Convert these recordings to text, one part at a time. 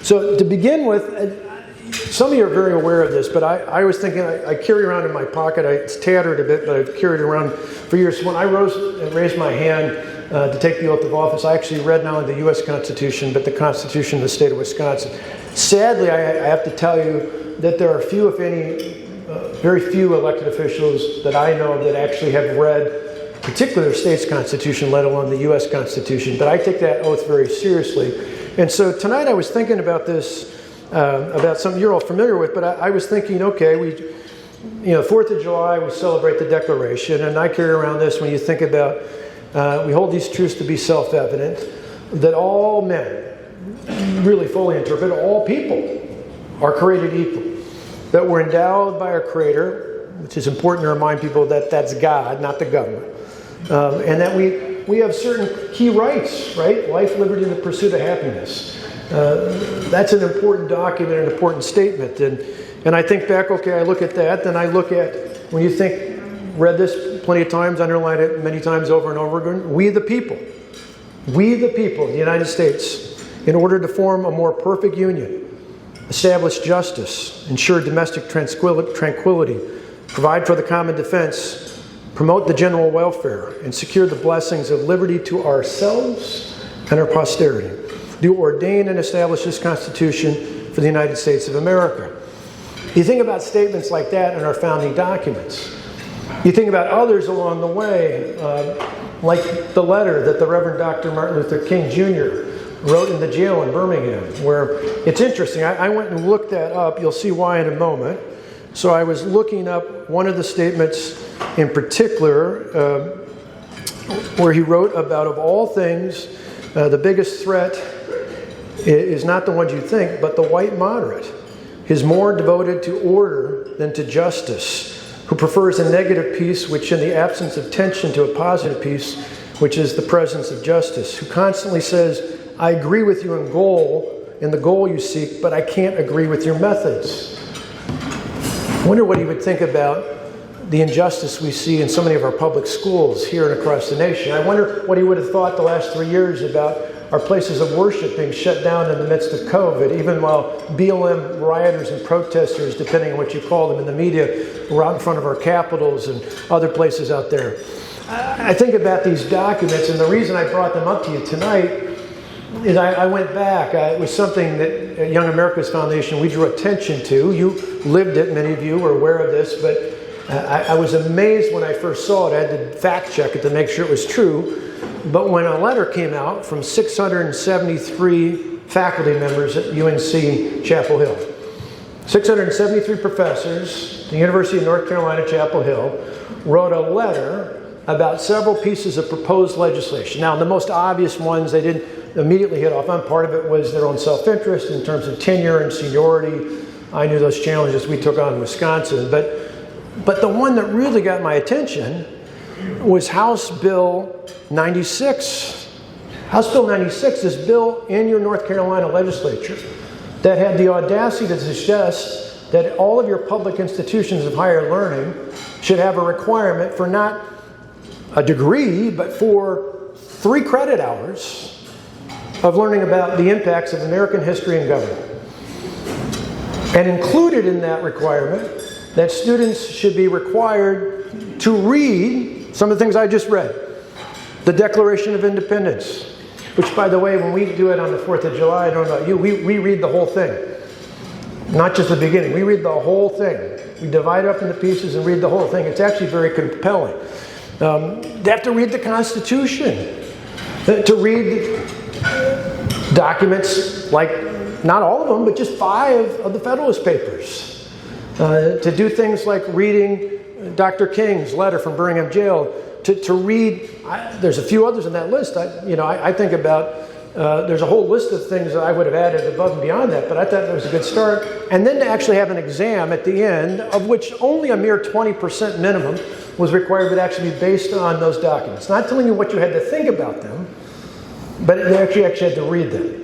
So to begin with, some of you are very aware of this, but I was thinking, I carry around in my pocket, it's tattered a bit, but I've carried it around for years. When I raised my hand to take the oath of office, I actually read not only the U.S. Constitution, but the Constitution of the state of Wisconsin. Sadly, I have to tell you that there are few, if any, very few elected officials that I know of that actually have read particularly their state's constitution, let alone the U.S. Constitution. But I take that oath very seriously. And so tonight I was thinking about this, about something you're all familiar with, but I was thinking, okay, 4th of July, we celebrate the Declaration, and I carry around this when you think about, we hold these truths to be self-evident, that all men, really fully interpret, all people are created equal, that we're endowed by our Creator, which is important to remind people that that's God, not the government, and that we have certain key rights, right? Life, liberty, and the pursuit of happiness. That's an important document, an important statement. And I think back, okay, I look at that, then I look at, when you think, read this plenty of times, underlined it many times over and over again, we the people of the United States, in order to form a more perfect union, establish justice, ensure domestic tranquility, provide for the common defense, promote the general welfare, and secure the blessings of liberty to ourselves and our posterity, do ordain and establish this Constitution for the United States of America. You think about statements like that in our founding documents. You think about others along the way, like the letter that the Reverend Dr. Martin Luther King Jr. wrote in the jail in Birmingham, where it's interesting. I went and looked that up. You'll see why in a moment. So I was looking up one of the statements in particular where he wrote about, of all things, the biggest threat is not the ones you think, but the white moderate. Is more devoted to order than to justice, who prefers a negative peace which in the absence of tension to a positive peace, which is the presence of justice, who constantly says, I agree with you in the goal you seek, but I can't agree with your methods. I wonder what he would think about the injustice we see in so many of our public schools here and across the nation. I wonder what he would have thought the last 3 years about our places of worship being shut down in the midst of COVID, even while BLM rioters and protesters, depending on what you call them in the media, were out in front of our capitals and other places out there. I think about these documents, and the reason I brought them up to you tonight is I went back. It was something that at Young America's Foundation we drew attention to. You lived it, many of you were aware of this, but I was amazed when I first saw it. I had to fact check it to make sure it was true. But when a letter came out from 673 faculty members at UNC Chapel Hill, 673 professors at the University of North Carolina, Chapel Hill, wrote a letter about several pieces of proposed legislation. Now, the most obvious ones they didn't immediately hit off on. Part of it was their own self-interest in terms of tenure and seniority. I knew those challenges we took on in Wisconsin. But the one that really got my attention was House Bill 96. House Bill 96 is a bill in your North Carolina legislature that had the audacity to suggest that all of your public institutions of higher learning should have a requirement for not a degree, but for 3 credit hours of learning about the impacts of American history and government. And included in that requirement, that students should be required to read some of the things I just read. The Declaration of Independence, which, by the way, when we do it on the 4th of July, I don't know about you, we read the whole thing. Not just the beginning. We read the whole thing. We divide it up into pieces and read the whole thing. It's actually very compelling. They have to read the Constitution. To read documents like, not all of them, but just 5 of the Federalist Papers. To do things like reading Dr. King's letter from Birmingham jail, to read, there's a few others on that list. I think about, there's a whole list of things that I would have added above and beyond that, but I thought that was a good start. And then to actually have an exam at the end, of which only a mere 20% minimum was required, but actually be based on those documents. Not telling you what you had to think about them, but they actually had to read them.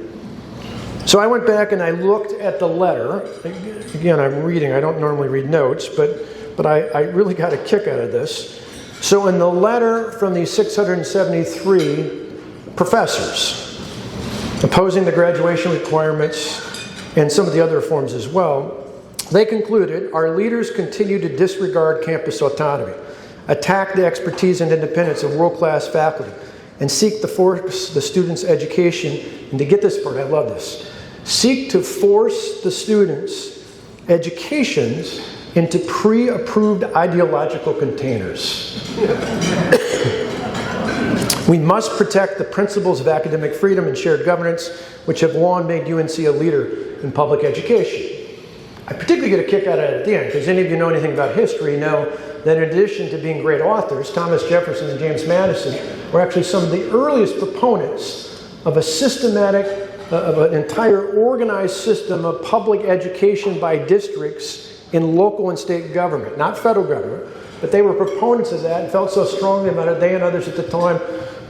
So I went back and I looked at the letter. Again, I'm reading. I don't normally read notes, but I really got a kick out of this. So in the letter from these 673 professors opposing the graduation requirements and some of the other reforms as well, they concluded our leaders continue to disregard campus autonomy, attack the expertise and independence of world-class faculty, and seek to force the students' education, and to get this part, I love this, seek to force the students' educations into pre-approved ideological containers. We must protect the principles of academic freedom and shared governance, which have long made UNC a leader in public education. I particularly get a kick out of it at the end, because any of you know anything about history know that in addition to being great authors, Thomas Jefferson and James Madison were actually some of the earliest proponents of a systematic, of an entire organized system of public education by districts in local and state government, not federal government, but they were proponents of that and felt so strongly about it. They and others at the time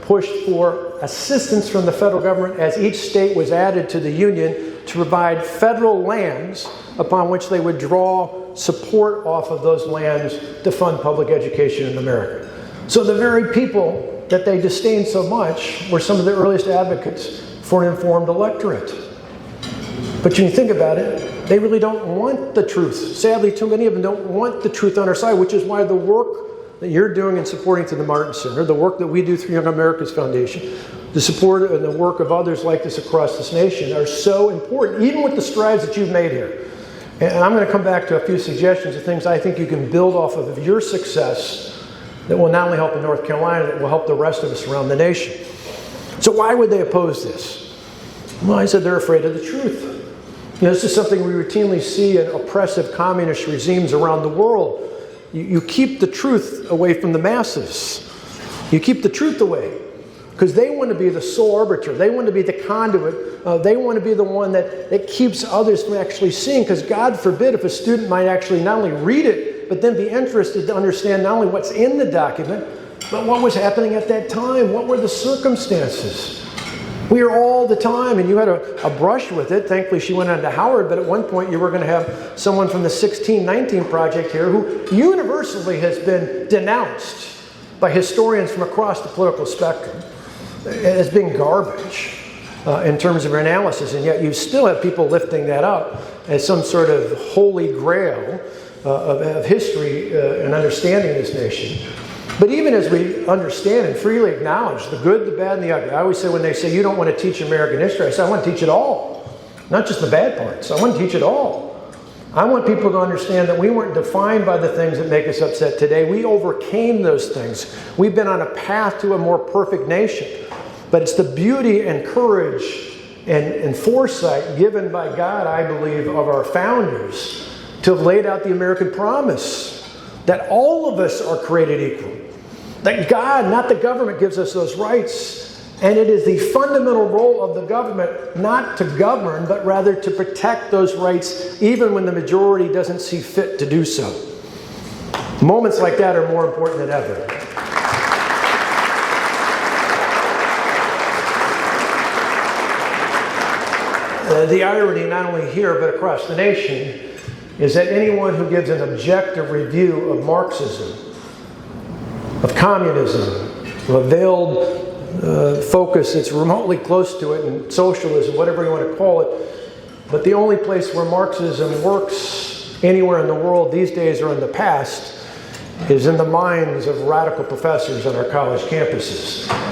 pushed for assistance from the federal government as each state was added to the Union to provide federal lands upon which they would draw support off of those lands to fund public education in America. So the very people that they disdained so much were some of the earliest advocates for an informed electorate. But when you think about it, they really don't want the truth. Sadly, too many of them don't want the truth on our side, which is why the work that you're doing in supporting through the Martin Center, the work that we do through Young America's Foundation, the support and the work of others like this across this nation are so important, even with the strides that you've made here. And I'm going to come back to a few suggestions of things I think you can build off of your success that will not only help in North Carolina, that will help the rest of us around the nation. So why would they oppose this? Well, I said they're afraid of the truth. You know, this is something we routinely see in oppressive communist regimes around the world. You keep the truth away from the masses. You keep the truth away because they want to be the sole arbiter. They want to be the conduit. They want to be the one that keeps others from actually seeing, because God forbid if a student might actually not only read it, but then be interested to understand not only what's in the document, but what was happening at that time. What were the circumstances? We are all the time, and you had a brush with it. Thankfully, she went on to Howard, but at one point you were going to have someone from the 1619 Project here who universally has been denounced by historians from across the political spectrum as being garbage in terms of her analysis, and yet you still have people lifting that up as some sort of holy grail of history and understanding this nation. But even as we understand and freely acknowledge the good, the bad, and the ugly, I always say when they say you don't want to teach American history, I say I want to teach it all, not just the bad parts. I want to teach it all. I want people to understand that we weren't defined by the things that make us upset today. We overcame those things. We've been on a path to a more perfect nation. But it's the beauty and courage and foresight given by God, I believe, of our founders to have laid out the American promise that all of us are created equal. That God, not the government, gives us those rights. And it is the fundamental role of the government not to govern, but rather to protect those rights even when the majority doesn't see fit to do so. Moments like that are more important than ever. The irony, not only here but across the nation, is that anyone who gives an objective review of Marxism, of communism, of a veiled focus that's remotely close to it, and socialism, whatever you want to call it, but the only place where Marxism works anywhere in the world these days or in the past is in the minds of radical professors on our college campuses.